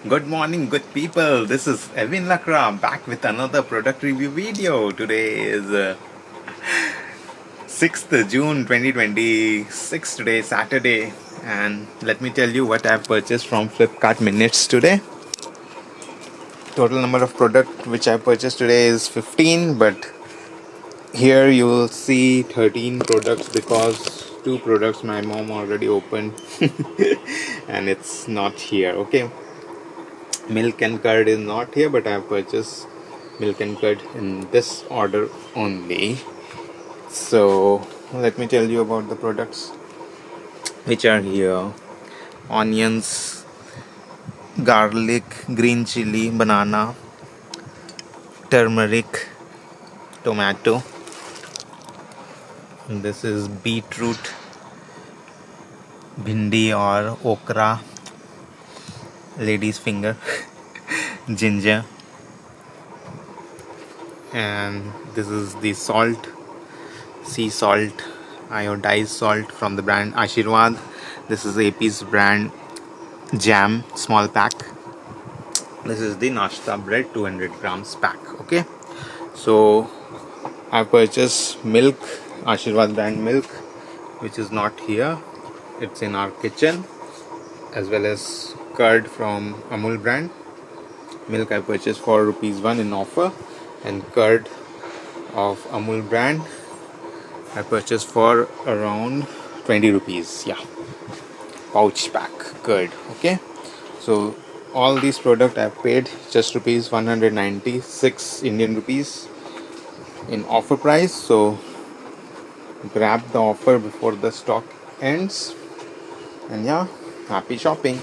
Good morning, good people. This is Evewin Lakra back with another product review video. Today is 6th June 2026. Today is Saturday, and let me tell you what I've purchased from Flipkart Minutes today. Total number of product which I purchased today is 15, but here you will see 13 products because two products my mom already opened and it's not here. Okay, milk and curd is not here, but I have purchased milk and curd in this order only. So let me tell you about the products which are here: onions, garlic, green chilli, banana, turmeric, tomato. And this is beetroot, bhindi or okra, lady's finger, ginger, and this is the salt, sea salt, iodized salt from the brand Aashirvaad. This is AP's brand jam small pack. This is the Nasta bread 200 grams pack. Okay, so I purchased milk, Aashirvaad brand milk, which is not here. It's in our kitchen, as well as curd from Amul brand. Milk I purchased for ₹1 in offer, and curd of Amul brand I purchased for around 20 rupees. Yeah, pouch pack curd. Okay, so all these product I paid just ₹196 Indian rupees in offer price. So grab the offer before the stock ends, and yeah, happy shopping.